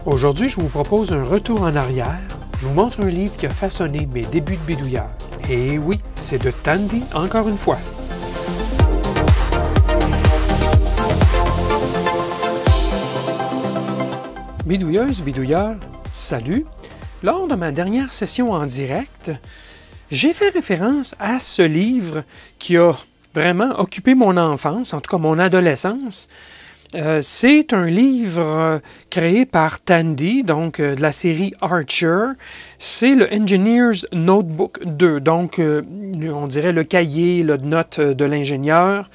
Aujourd'hui, je vous propose un retour en arrière. Je vous montre un livre qui a façonné mes débuts de bidouilleur. Et oui, c'est de Tandy encore une fois. Bidouilleuse, bidouilleur, salut! Lors de ma dernière session en direct, j'ai fait référence à ce livre qui a vraiment occupé mon enfance, en tout cas mon adolescence. C'est un livre créé par Tandy, donc de la série Archer. C'est le Engineer's Notebook 2, donc on dirait le cahier de notes de l'ingénieur,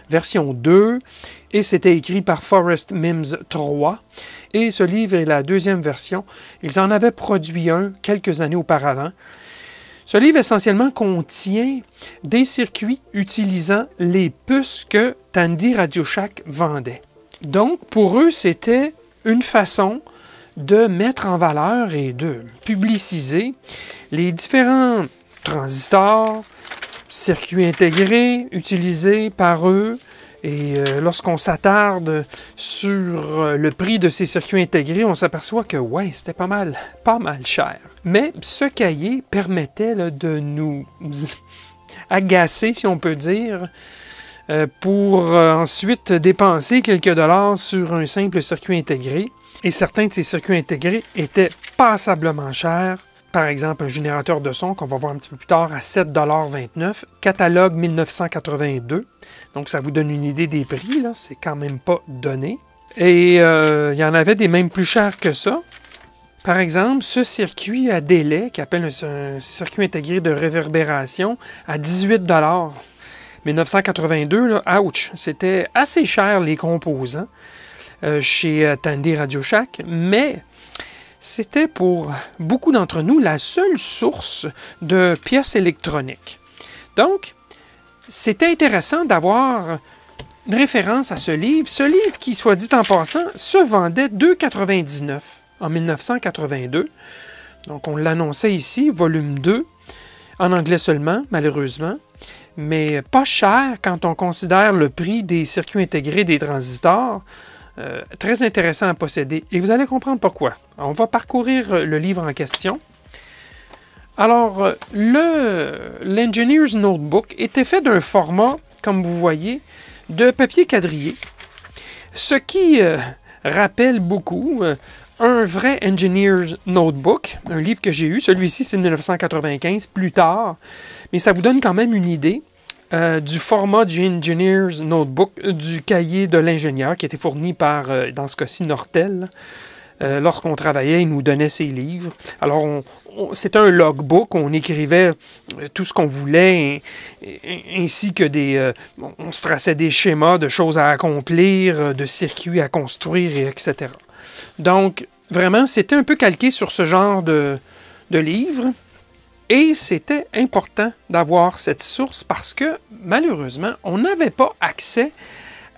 version 2. Et c'était écrit par Forrest Mims 3. Et ce livre est la deuxième version. Ils en avaient produit un quelques années auparavant. Ce livre essentiellement contient des circuits utilisant les puces que Tandy Radio Shack vendait. Donc, pour eux, c'était une façon de mettre en valeur et de publiciser les différents transistors, circuits intégrés utilisés par eux. Et lorsqu'on s'attarde sur le prix de ces circuits intégrés, on s'aperçoit que, ouais, c'était pas mal cher. Mais ce cahier permettait là, de nous agacer, si on peut dire, pour ensuite dépenser quelques dollars sur un simple circuit intégré. Et certains de ces circuits intégrés étaient passablement chers. Par exemple, un générateur de son qu'on va voir un petit peu plus tard à 7,29 $, catalogue 1982. Donc, ça vous donne une idée des prix, là, c'est quand même pas donné. Et il y en avait des même plus chers que ça. Par exemple, ce circuit à délai, qui appelle un circuit intégré de réverbération, à 18 $. 1982, là, ouch, c'était assez cher les composants chez Tandy Radio Shack, mais c'était pour beaucoup d'entre nous la seule source de pièces électroniques. Donc, c'était intéressant d'avoir une référence à ce livre. Ce livre qui, soit dit en passant, se vendait 2,99 $ en 1982. Donc, on l'annonçait ici, volume 2, en anglais seulement, malheureusement. Mais pas cher quand on considère le prix des circuits intégrés des transistors. Très intéressant à posséder. Et vous allez comprendre pourquoi. On va parcourir le livre en question. Alors, l'Engineer's Notebook était fait d'un format, comme vous voyez, de papier quadrillé. Ce qui rappelle beaucoup un vrai Engineer's Notebook, un livre que j'ai eu. Celui-ci, c'est de 1995, plus tard. Mais ça vous donne quand même une idée du format du Engineer's Notebook, du cahier de l'ingénieur qui était fourni par, dans ce cas-ci, Nortel. Lorsqu'on travaillait, il nous donnait ses livres. Alors, c'était un logbook, on écrivait tout ce qu'on voulait, ainsi que on se traçait des schémas de choses à accomplir, de circuits à construire, etc. Donc, vraiment, c'était un peu calqué sur ce genre de livre. Et c'était important d'avoir cette source parce que, malheureusement, on n'avait pas accès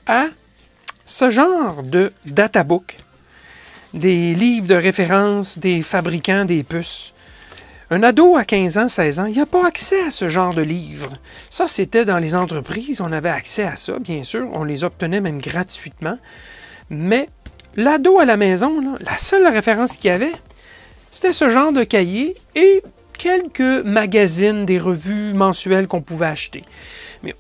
à ce genre de databook, des livres de référence des fabricants des puces. Un ado à 15 ans, 16 ans, il n'a pas accès à ce genre de livres. Ça, c'était dans les entreprises, on avait accès à ça, bien sûr, on les obtenait même gratuitement. Mais l'ado à la maison, là, la seule référence qu'il y avait, c'était ce genre de cahier et quelques magazines, des revues mensuelles qu'on pouvait acheter. Mais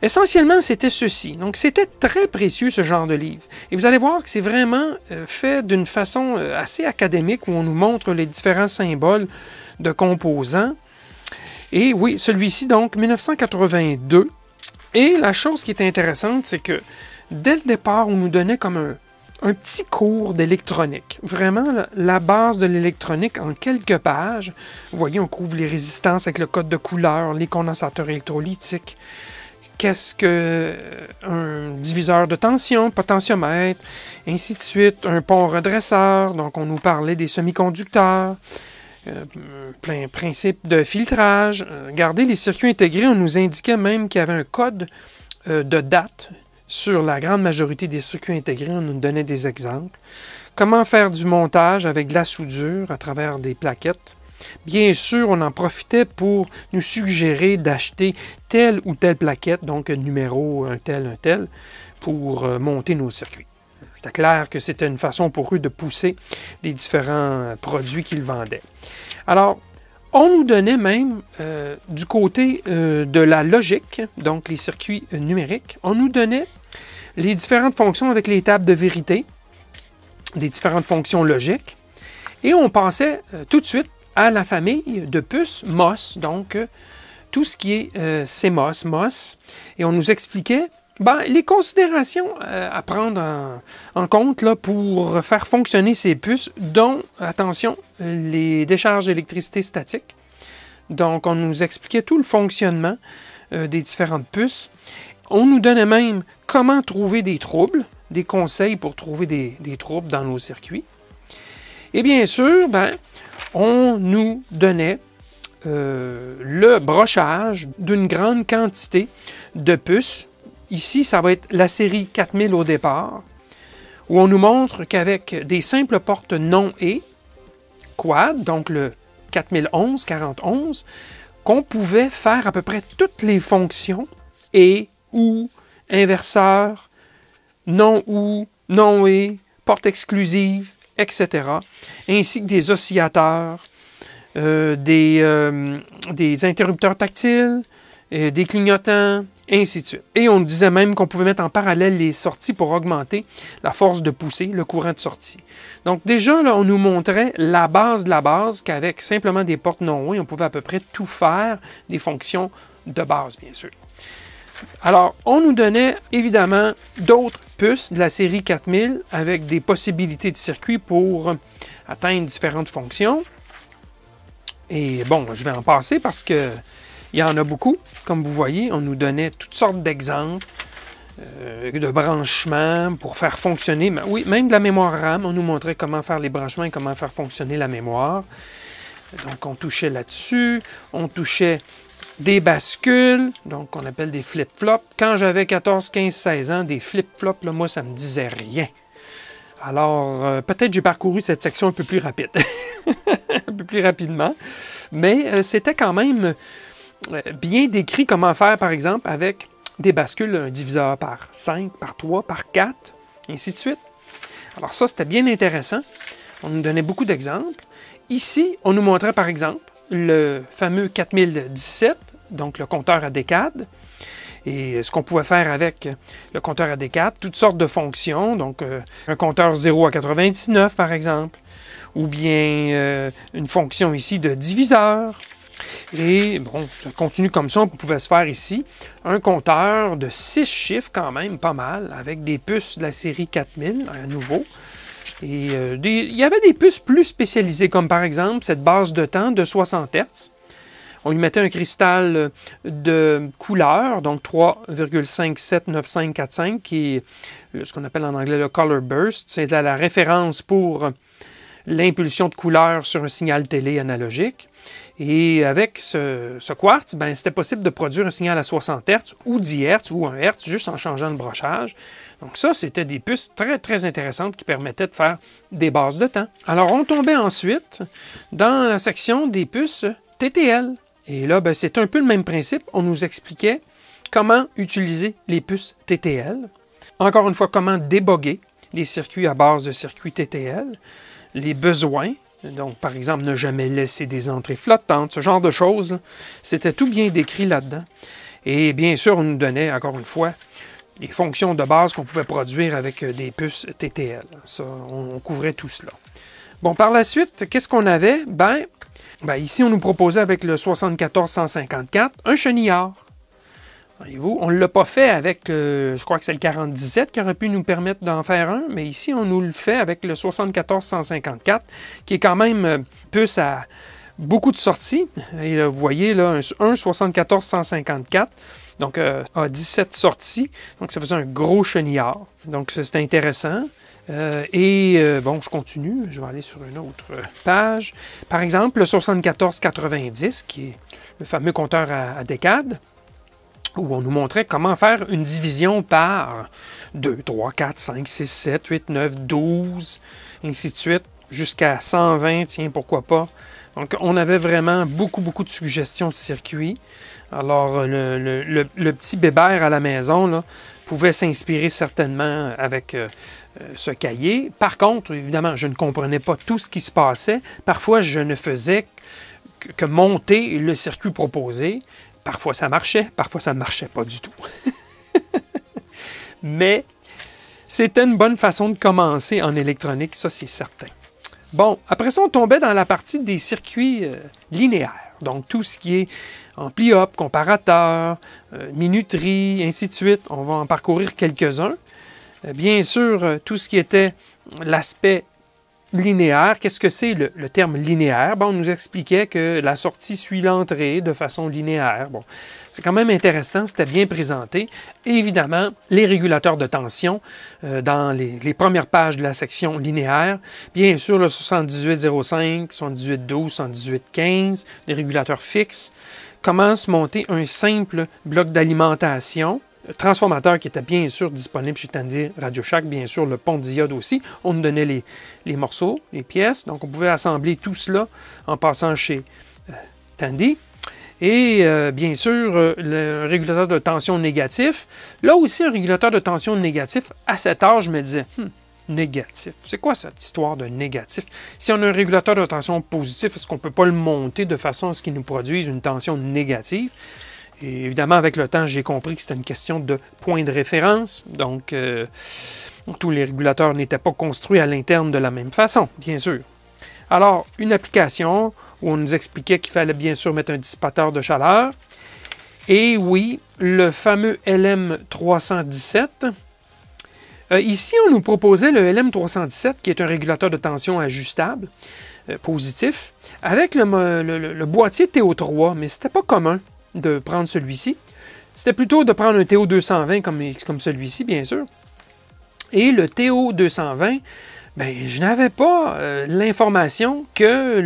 essentiellement, c'était ceci. Donc, c'était très précieux, ce genre de livre. Et vous allez voir que c'est vraiment fait d'une façon assez académique, où on nous montre les différents symboles de composants. Et oui, celui-ci, donc, 1982. Et la chose qui est intéressante, c'est que dès le départ, on nous donnait comme un petit cours d'électronique. Vraiment, la base de l'électronique en quelques pages. Vous voyez, on couvre les résistances avec le code de couleur, les condensateurs électrolytiques. Qu'est-ce qu'un diviseur de tension, potentiomètre, ainsi de suite. Un pont redresseur, donc on nous parlait des semi-conducteurs. Plein principe de filtrage. Regardez, les circuits intégrés, on nous indiquait même qu'il y avait un code de date. Sur la grande majorité des circuits intégrés, on nous donnait des exemples. Comment faire du montage avec de la soudure à travers des plaquettes. Bien sûr, on en profitait pour nous suggérer d'acheter telle ou telle plaquette, donc numéro un tel, pour monter nos circuits. c'était clair que c'était une façon pour eux de pousser les différents produits qu'ils vendaient. Alors, on nous donnait même, du côté de la logique, donc les circuits numériques, on nous donnait les différentes fonctions avec les tables de vérité, des différentes fonctions logiques, et on passait tout de suite à la famille de puces MOS, donc tout ce qui est CMOS, MOS, et on nous expliquait les considérations à prendre en compte là, pour faire fonctionner ces puces, dont, attention, les décharges d'électricité statique. Donc, on nous expliquait tout le fonctionnement des différentes puces. On nous donnait même comment trouver des troubles, des conseils pour trouver des troubles dans nos circuits. Et bien sûr, on nous donnait le brochage d'une grande quantité de puces. Ici, ça va être la série 4000 au départ, où on nous montre qu'avec des simples portes non et quad, donc le 4011, 4011, qu'on pouvait faire à peu près toutes les fonctions et, ou, inverseur, non ou, non et, porte exclusive, etc., ainsi que des oscillateurs, des interrupteurs tactiles, des clignotants, et ainsi de suite. Et on disait même qu'on pouvait mettre en parallèle les sorties pour augmenter la force de poussée, le courant de sortie. Donc déjà, là, on nous montrait la base de la base, qu'avec simplement des portes non-way, on pouvait à peu près tout faire, des fonctions de base, bien sûr. Alors, on nous donnait évidemment d'autres puces de la série 4000 avec des possibilités de circuit pour atteindre différentes fonctions. Et bon, je vais en passer parce que il y en a beaucoup. Comme vous voyez, on nous donnait toutes sortes d'exemples de branchements pour faire fonctionner, oui, même de la mémoire RAM. On nous montrait comment faire les branchements et comment faire fonctionner la mémoire. Donc, on touchait là-dessus. On touchait des bascules, donc on appelle des flip-flops. Quand j'avais 14, 15, 16 ans, des flip-flops, là, moi, ça ne me disait rien. Alors, peut-être j'ai parcouru cette section un peu plus rapide. Un peu plus rapidement. Mais c'était quand même bien décrit comment faire, par exemple, avec des bascules, un diviseur par 5, par 3, par 4, et ainsi de suite. Alors ça, c'était bien intéressant. On nous donnait beaucoup d'exemples. Ici, on nous montrait, par exemple, le fameux 4017, donc le compteur à décades, et ce qu'on pouvait faire avec le compteur à décades, toutes sortes de fonctions, donc un compteur 0 à 99, par exemple, ou bien une fonction ici de diviseur. Et bon, ça continue comme ça, on pouvait se faire ici un compteur de 6 chiffres quand même, pas mal, avec des puces de la série 4000 à nouveau. Et il y avait des puces plus spécialisées, comme par exemple cette base de temps de 60 Hz. On lui mettait un cristal de couleur, donc 3,579545, qui est ce qu'on appelle en anglais le color burst. C'est la référence pour l'impulsion de couleur sur un signal télé analogique. Et avec ce quartz, c'était possible de produire un signal à 60 Hz ou 10 Hz ou 1 Hz juste en changeant le brochage. Donc ça, c'était des puces très, très intéressantes qui permettaient de faire des bases de temps. Alors, on tombait ensuite dans la section des puces TTL. Et là, c'est un peu le même principe. On nous expliquait comment utiliser les puces TTL. Encore une fois, comment déboguer les circuits à base de circuits TTL. Les besoins. Donc, par exemple, ne jamais laisser des entrées flottantes, ce genre de choses. C'était tout bien décrit là-dedans. Et bien sûr, on nous donnait, encore une fois, les fonctions de base qu'on pouvait produire avec des puces TTL. Ça, on couvrait tout cela. Bon, par la suite, qu'est-ce qu'on avait? Ici, on nous proposait avec le 74154 un chenillard. Voyez-vous, on ne l'a pas fait avec, je crois que c'est le 4017 qui aurait pu nous permettre d'en faire un, mais ici, on nous le fait avec le 74154, qui est quand même puce à beaucoup de sorties. Et là, vous voyez, là, un 74154, donc a 17 sorties, donc ça faisait un gros chenillard. Donc, c'était intéressant. Bon, je continue, je vais aller sur une autre page. Par exemple, le 7490, qui est le fameux compteur à décades, où on nous montrait comment faire une division par 2, 3, 4, 5, 6, 7, 8, 9, 12, ainsi de suite, jusqu'à 120, tiens, pourquoi pas. Donc, on avait vraiment beaucoup de suggestions de circuits. Alors, le petit bébert à la maison là, pouvait s'inspirer certainement avec ce cahier. Par contre, évidemment, je ne comprenais pas tout ce qui se passait. Parfois, je ne faisais que monter le circuit proposé. Parfois, ça marchait, parfois, ça ne marchait pas du tout. Mais c'était une bonne façon de commencer en électronique, ça c'est certain. Bon, après ça, on tombait dans la partie des circuits linéaires. Donc, tout ce qui est ampli-up, comparateur, minuterie, ainsi de suite. On va en parcourir quelques-uns. Bien sûr, tout ce qui était l'aspect linéaire. Qu'est-ce que c'est le terme linéaire? Bon, on nous expliquait que la sortie suit l'entrée de façon linéaire. Bon, c'est quand même intéressant, c'était bien présenté. Et évidemment, les régulateurs de tension dans les premières pages de la section linéaire. Bien sûr, le 7805, 7812, 7815, des régulateurs fixes. Comment se monter un simple bloc d'alimentation. Transformateur qui était bien sûr disponible chez Tandy Radio Shack, bien sûr le pont diode aussi. On nous donnait les morceaux, les pièces, donc on pouvait assembler tout cela en passant chez Tandy. Et bien sûr, le régulateur de tension négatif. Là aussi, un régulateur de tension négatif, à cet âge, je me disais, négatif, c'est quoi cette histoire de négatif? Si on a un régulateur de tension positif, est-ce qu'on ne peut pas le monter de façon à ce qu'il nous produise une tension négative? Et évidemment, avec le temps, j'ai compris que c'était une question de point de référence. Donc, tous les régulateurs n'étaient pas construits à l'interne de la même façon, bien sûr. Alors, une application où on nous expliquait qu'il fallait bien sûr mettre un dissipateur de chaleur. Et oui, le fameux LM317. Ici, on nous proposait le LM317, qui est un régulateur de tension ajustable, positif, avec le boîtier TO3, mais c'était pas commun de prendre celui-ci. C'était plutôt de prendre un TO220 comme celui-ci, bien sûr. Et le TO220, ben, je n'avais pas l'information que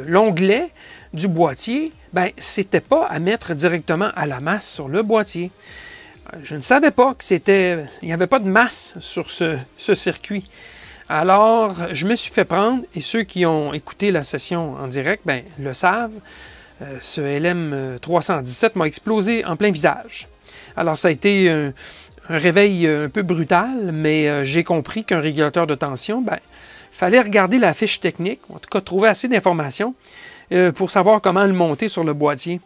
l'onglet du boîtier, ben, c'était pas à mettre directement à la masse sur le boîtier. Je ne savais pas qu'il n'y avait pas de masse sur ce circuit. Alors, je me suis fait prendre, et ceux qui ont écouté la session en direct, ben, le savent, ce LM317 m'a explosé en plein visage. Alors, ça a été un réveil un peu brutal, mais j'ai compris qu'un régulateur de tension, ben, il fallait regarder la fiche technique, en tout cas trouver assez d'informations pour savoir comment le monter sur le boîtier.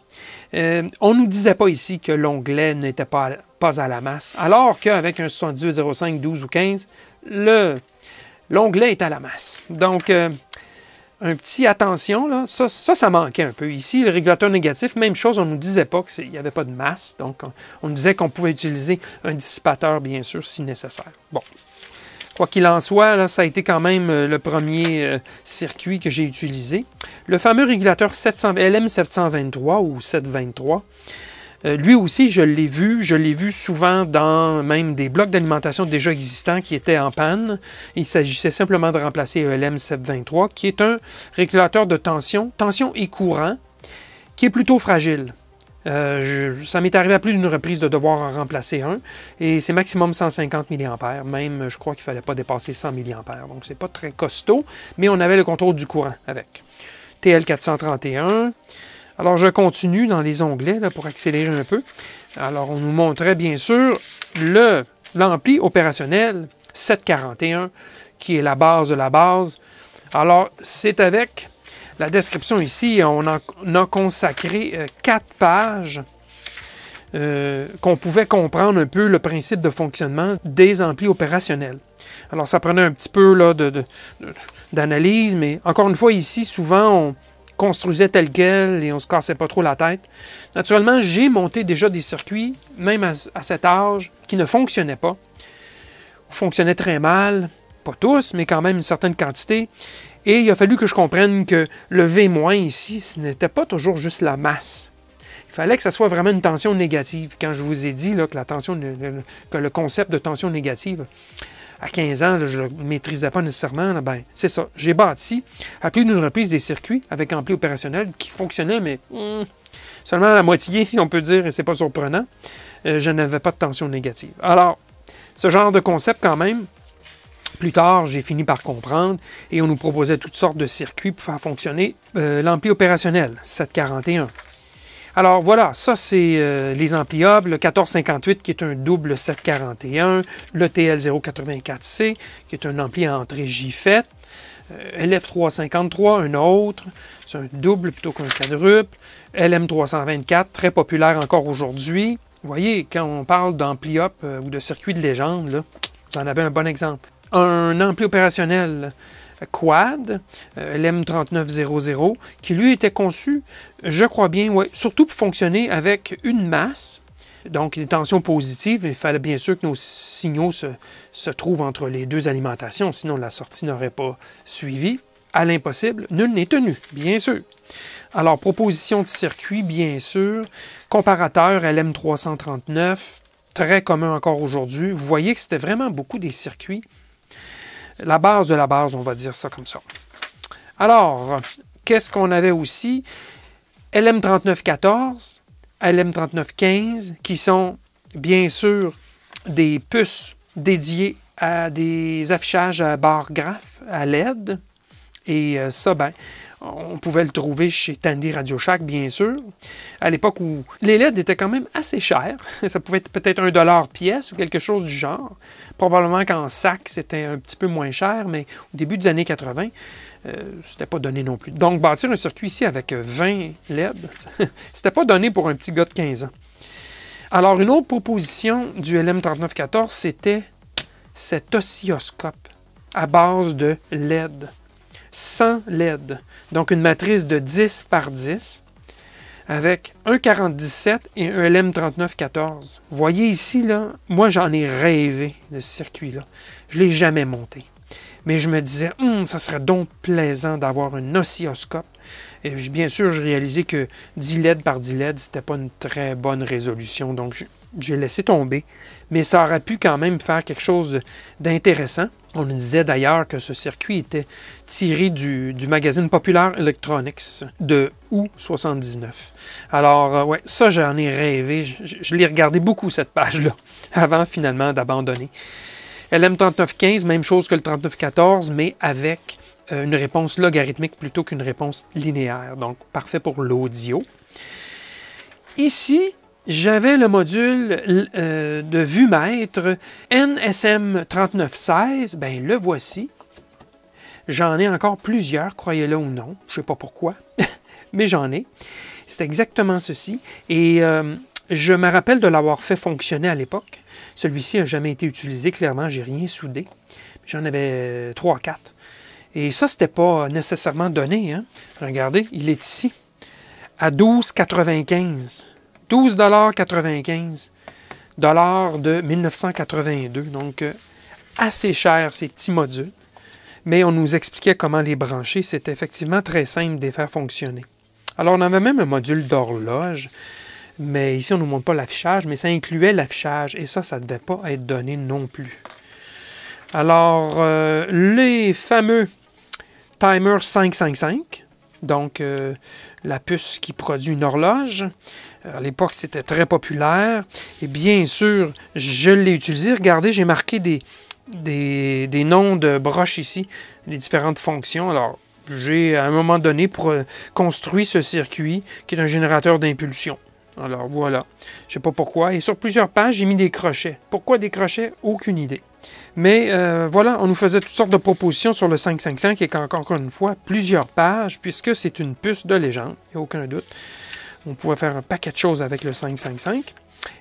On ne nous disait pas ici que l'onglet n'était pas à la masse, alors qu'avec un 7805, 12 ou 15, l'onglet est à la masse. Donc, un petit attention, là, ça manquait un peu. Ici, le régulateur négatif, même chose, on ne nous disait pas qu'il n'y avait pas de masse. Donc, on nous disait qu'on pouvait utiliser un dissipateur, bien sûr, si nécessaire. Bon. Quoi qu'il en soit, là, ça a été quand même le premier circuit que j'ai utilisé. Le fameux régulateur LM723 ou 723, lui aussi, je l'ai vu souvent dans même des blocs d'alimentation déjà existants qui étaient en panne. Il s'agissait simplement de remplacer un LM723, qui est un régulateur de tension et courant, qui est plutôt fragile. Ça m'est arrivé à plus d'une reprise de devoir en remplacer un, et c'est maximum 150 mA. Même, je crois qu'il ne fallait pas dépasser 100 mA. Donc, c'est pas très costaud, mais on avait le contrôle du courant avec. TL431. Alors, je continue dans les onglets là, pour accélérer un peu. Alors, on nous montrait bien sûr l'ampli opérationnel 741, qui est la base de la base. Alors, c'est avec la description ici, on a consacré 4 pages qu'on pouvait comprendre un peu le principe de fonctionnement des amplis opérationnels. Alors, ça prenait un petit peu d'analyse, mais encore une fois, ici, souvent, on construisait tel quel et on ne se cassait pas trop la tête. Naturellement, j'ai monté déjà des circuits, même à cet âge, qui ne fonctionnaient pas. Fonctionnaient très mal, pas tous, mais quand même une certaine quantité. Et il a fallu que je comprenne que le V- ici, ce n'était pas toujours juste la masse. Il fallait que ça soit vraiment une tension négative. Quand je vous ai dit là, que le concept de tension négative, à 15 ans, je ne le maîtrisais pas nécessairement, là, ben, c'est ça. J'ai bâti à plus d'une reprise des circuits avec ampli opérationnel qui fonctionnaient, mais seulement à la moitié, si on peut dire, et c'est pas surprenant. Je n'avais pas de tension négative. Alors, ce genre de concept, quand même, plus tard, j'ai fini par comprendre et on nous proposait toutes sortes de circuits pour faire fonctionner l'ampli opérationnel 741. Alors voilà, ça c'est les amplis hub, le 1458 qui est un double 741, le TL084C qui est un ampli à entrée JFET, LF353, un autre, c'est un double plutôt qu'un quadruple, LM324, très populaire encore aujourd'hui. Vous voyez, quand on parle d'ampli up ou de circuit de légende, là, vous en avez un bon exemple. Un ampli opérationnel quad, LM3900, qui lui était conçu, je crois bien, ouais, surtout pour fonctionner avec une masse, donc des tensions positives. Il fallait bien sûr que nos signaux se trouvent entre les deux alimentations, sinon la sortie n'aurait pas suivi. À l'impossible, nul n'est tenu, bien sûr. Alors, proposition de circuit, bien sûr. Comparateur LM339, très commun encore aujourd'hui. Vous voyez que c'était vraiment beaucoup des circuits. La base de la base, on va dire ça comme ça. Alors, qu'est-ce qu'on avait aussi? LM3914, LM3915, qui sont bien sûr des puces dédiées à des affichages à barres graphes, à LED. Et ça, ben, on pouvait le trouver chez Tandy Radio Shack, bien sûr, à l'époque où les LED étaient quand même assez chers. Ça pouvait être peut-être $1 pièce ou quelque chose du genre. Probablement qu'en sac, c'était un petit peu moins cher, mais au début des années 80, c'était pas donné non plus. Donc, bâtir un circuit ici avec 20 LED, c'était pas donné pour un petit gars de 15 ans. Alors, une autre proposition du LM3914, c'était cet oscilloscope à base de LED. 100 LED, donc une matrice de 10 par 10, avec un 47 et un LM3914. Vous voyez ici, là, moi j'en ai rêvé de ce circuit-là. Je ne l'ai jamais monté. Mais je me disais, ça serait donc plaisant d'avoir un oscilloscope. Et bien sûr, je réalisais que 10 LED par 10 LED, ce n'était pas une très bonne résolution, donc j'ai laissé tomber. Mais ça aurait pu quand même faire quelque chose d'intéressant. On nous disait d'ailleurs que ce circuit était tiré du magazine Popular Electronics de août 79. Alors, ouais, ça, j'en ai rêvé. Je l'ai regardé beaucoup, cette page-là, avant finalement d'abandonner. LM3915, même chose que le 3914, mais avec une réponse logarithmique plutôt qu'une réponse linéaire. Donc, parfait pour l'audio. Ici, j'avais le module de vue-mètre NSM3916. Bien, le voici. J'en ai encore plusieurs, croyez-le ou non. Je ne sais pas pourquoi, mais j'en ai. C'est exactement ceci. Et je me rappelle de l'avoir fait fonctionner à l'époque. Celui-ci n'a jamais été utilisé, clairement, j'ai rien soudé. J'en avais 3-4. Et ça, c'était pas nécessairement donné. Hein? Regardez, il est ici, à 12,95 $12,95 de 1982. Donc, assez cher, ces petits modules. Mais on nous expliquait comment les brancher. C'était effectivement très simple de les faire fonctionner. Alors, on avait même un module d'horloge. Mais ici, on ne nous montre pas l'affichage, mais ça incluait l'affichage. Et ça ne devait pas être donné non plus. Alors, les fameux Timer 555, donc la puce qui produit une horloge. À l'époque, c'était très populaire. Et bien sûr, je l'ai utilisé. Regardez, j'ai marqué des noms de broches ici, les différentes fonctions. Alors, j'ai à un moment donné construit ce circuit qui est un générateur d'impulsion. Alors voilà, je ne sais pas pourquoi. Et sur plusieurs pages, j'ai mis des crochets. Pourquoi des crochets? Aucune idée. Mais voilà, on nous faisait toutes sortes de propositions sur le 555 et encore une fois, plusieurs pages, puisque c'est une puce de légende, il n'y a aucun doute. On pouvait faire un paquet de choses avec le 555.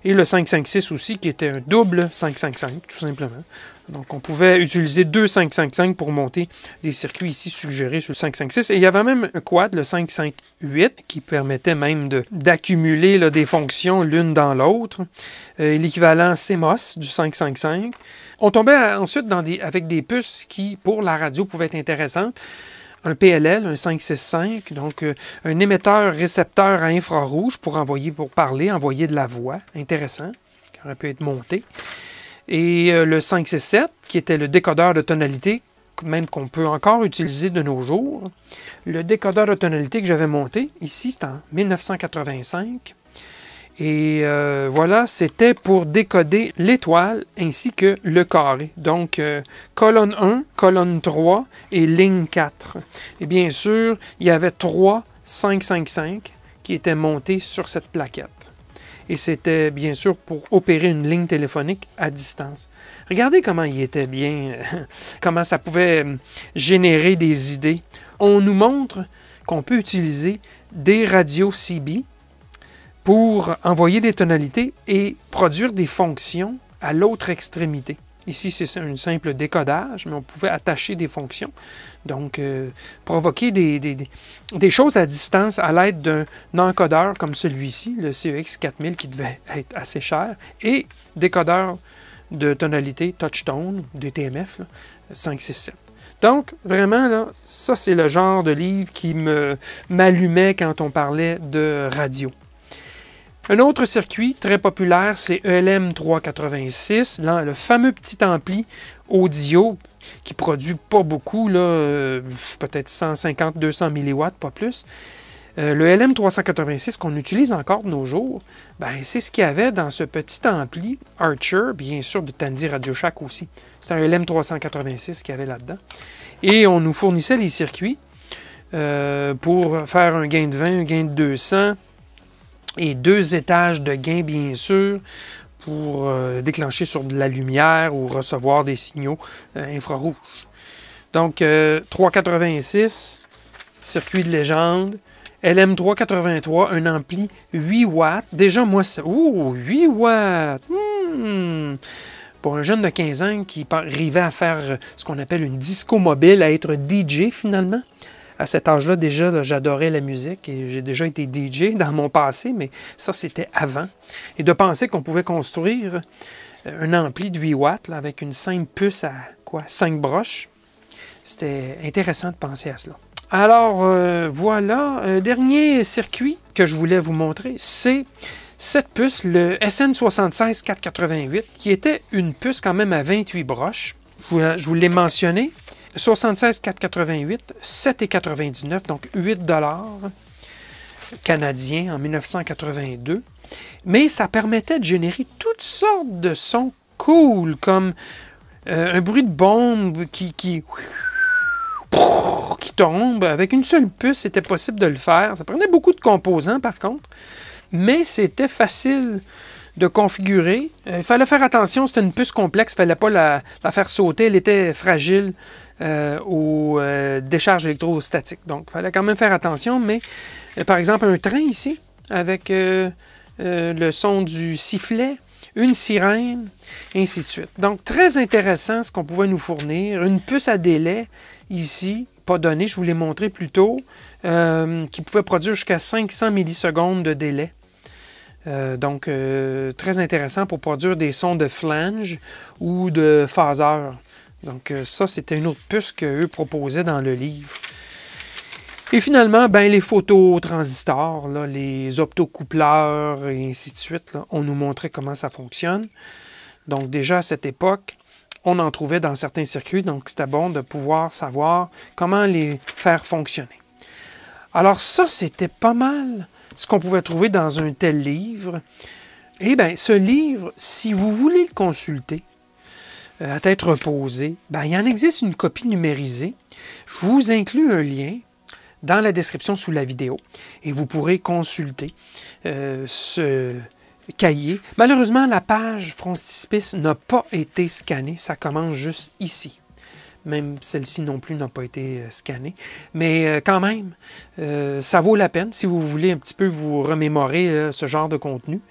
Et le 556 aussi, qui était un double 555, tout simplement. Donc, on pouvait utiliser deux 555 pour monter des circuits ici suggérés sur le 556. Et il y avait même un quad, le 558, qui permettait même d'accumuler des fonctions l'une dans l'autre. L'équivalent CMOS du 555. On tombait ensuite avec des puces qui, pour la radio, pouvaient être intéressantes. Un PLL, un 565, donc un émetteur-récepteur à infrarouge pour parler, envoyer de la voix, intéressant, qui aurait pu être monté. Et le 567, qui était le décodeur de tonalité, même qu'on peut encore utiliser de nos jours. Le décodeur de tonalité que j'avais monté, ici, c'est en 1985. Et voilà, c'était pour décoder l'étoile ainsi que le carré. Donc, colonne 1, colonne 3 et ligne 4. Et bien sûr, il y avait 3 555 qui était monté sur cette plaquette. Et c'était bien sûr pour opérer une ligne téléphonique à distance. Regardez comment il était bien, comment ça pouvait générer des idées. On nous montre qu'on peut utiliser des radios CB pour envoyer des tonalités et produire des fonctions à l'autre extrémité. Ici, c'est un simple décodage, mais on pouvait attacher des fonctions. Donc, provoquer des choses à distance à l'aide d'un encodeur comme celui-ci, le CEX 4000, qui devait être assez cher, et décodeur de tonalité touchtone, DTMF, là, 567. Donc, vraiment, là, ça, c'est le genre de livre qui m'allumait quand on parlait de radio. Un autre circuit très populaire, c'est ELM 386, là, le fameux petit ampli audio qui produit pas beaucoup, peut-être 150-200 mW, pas plus. Le LM 386 qu'on utilise encore de nos jours, ben, c'est ce qu'il y avait dans ce petit ampli Archer, bien sûr de Tandy Radio Shack aussi. C'est un LM 386 qu'il y avait là-dedans. Et on nous fournissait les circuits pour faire un gain de 20, un gain de 200 et 2 étages de gain, bien sûr, pour déclencher sur de la lumière ou recevoir des signaux infrarouges. Donc, 386, circuit de légende. LM 383, un ampli 8 watts. Déjà, moi, ça... Ouh, 8 watts! Pour un jeune de 15 ans qui arrivait à faire ce qu'on appelle une disco mobile, à être DJ finalement. À cet âge-là, déjà, j'adorais la musique et j'ai déjà été DJ dans mon passé, mais ça, c'était avant. Et de penser qu'on pouvait construire un ampli de 8 watts là, avec une simple puce à 5 broches, c'était intéressant de penser à cela. Alors, voilà, un dernier circuit que je voulais vous montrer, c'est cette puce, le SN76488, qui était une puce quand même à 28 broches. Je vous l'ai mentionné. 76488, 7,99, donc 8 $ canadiens en 1982. Mais ça permettait de générer toutes sortes de sons cool, comme un bruit de bombe qui tombe. Avec une seule puce, c'était possible de le faire. Ça prenait beaucoup de composants, par contre. Mais c'était facile de configurer. Il fallait faire attention, c'était une puce complexe, il ne fallait pas la faire sauter. Elle était fragile aux décharges électrostatiques. Donc, il fallait quand même faire attention. Mais, par exemple, un train ici, avec le son du sifflet, une sirène, et ainsi de suite. Donc, très intéressant ce qu'on pouvait nous fournir. Une puce à délai, ici, pas donnée, je vous l'ai montré plus tôt, qui pouvait produire jusqu'à 500 millisecondes de délai. Donc, très intéressant pour produire des sons de flange ou de phaseur. Donc, ça, c'était une autre puce qu'eux proposaient dans le livre. Et finalement, ben, les phototransistors, là, les optocoupleurs et ainsi de suite, là, on nous montrait comment ça fonctionne. Donc, déjà à cette époque, on en trouvait dans certains circuits, donc c'était bon de pouvoir savoir comment les faire fonctionner. Alors ça, c'était pas mal ce qu'on pouvait trouver dans un tel livre. Eh bien, ce livre, si vous voulez le consulter à tête reposée, ben, il en existe une copie numérisée. Je vous inclus un lien dans la description sous la vidéo et vous pourrez consulter ce cahier. Malheureusement, la page frontispice n'a pas été scannée. Ça commence juste ici. Même celle-ci non plus n'a pas été scannée. Mais quand même, ça vaut la peine si vous voulez un petit peu vous remémorer ce genre de contenu.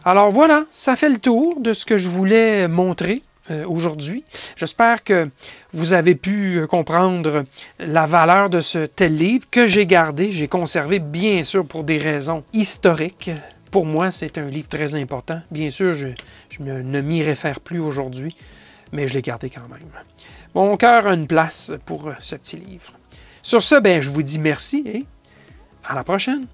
Alors voilà, ça fait le tour de ce que je voulais montrer aujourd'hui. J'espère que vous avez pu comprendre la valeur de ce tel livre que j'ai gardé. J'ai conservé, bien sûr, pour des raisons historiques. Pour moi, c'est un livre très important. Bien sûr, je ne m'y réfère plus aujourd'hui, mais je l'ai gardé quand même. Mon cœur a une place pour ce petit livre. Sur ce, ben, je vous dis merci et à la prochaine.